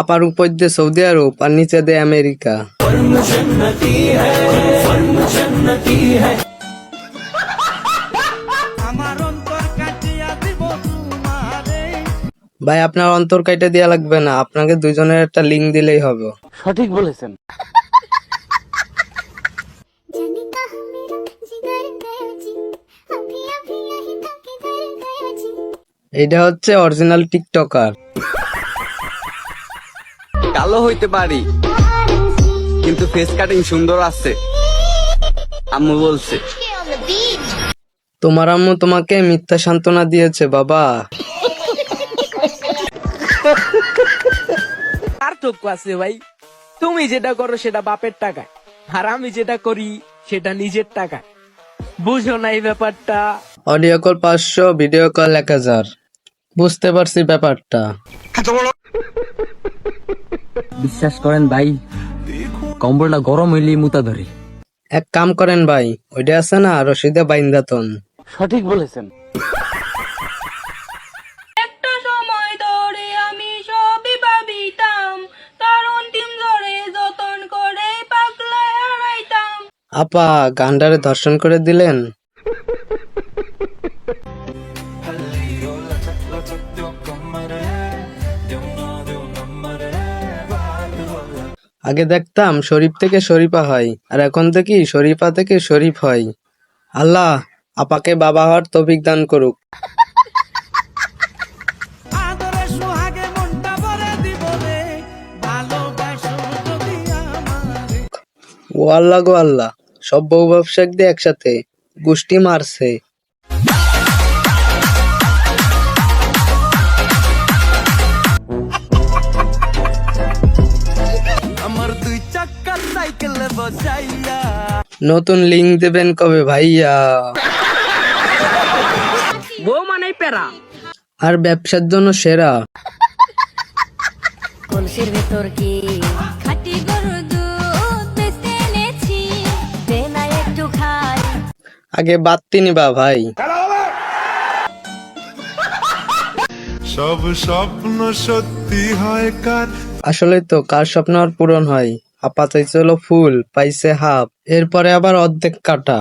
আপার উপর দিয়ে সৌদি আরব আর নিচে দিয়ে আমেরিকা। ভাই আপনার অন্তর কাইটা দেওয়া লাগবে না, আপনাকে দুইজনের একটা লিঙ্ক দিলেই হবে। সঠিক বলেছেন। এইটা হচ্ছে অরিজিনাল টিকটকার। কালো হইতে পারি কিন্তু ফেস কাটিং সুন্দর আছে, আম্মু বলছে। তোমার আম্মু তোমাকে মিথ্যা সান্ত্বনা দিয়েছে বাবা। পার্থক্য আছে ভাই, তুমি যেটা করো সেটা বাপের টাকায়, আর আমি যেটা করি সেটা নিজের টাকায়। বুঝো না এই ব্যাপারটা? Audio call 500, video call 1000। বুঝতে পারছি ব্যাপারটা। বিশ্বাস করেন ভাই, কম্বলটা গরম হইলেই মুতা ধরে। এক কাম করেন ভাই, ওইটা আছে না রশিদে বাইন্দাতন। সঠিক বলেছেন। একটা সময় ধরে আমি সবই ভাবিতাম, তার অন্তিম ধরে যতন করে পাগলায় হারাইতাম। আপা গান্ডারে ধর্ষণ করে দিলেন। আগে দেখতাম শরীফ থেকে শরীফা হয়, আর এখন দেখি শরীফা থেকে শরীফ হয়। আল্লাহ আপাকে বাবা হওয়ার তৌফিক দান করুক। ও আল্লাহ গো আল্লাহ, সব বউ ব্যবসায়িক দিয়ে একসাথে গোষ্ঠী মারছে। নতুন লিঙ্ক দেবেন কবে ভাইয়া? বউ মানে প্যারা। আর ব্যবসার জন্য সেরা। কলসির ভেতর কি খাটি গরুর দুধ বেচে এনেছি, দে না একটু খাই। আগে বাত্তি নিবা ভাই। সব স্বপ্ন সত্যি হয় কার? আসলে তো কার স্বপ্ন আর পূরণ হয়। আপা চাইছিল ফুল, পাইছে হাফ, এরপরে আবার অর্ধেক কাটা।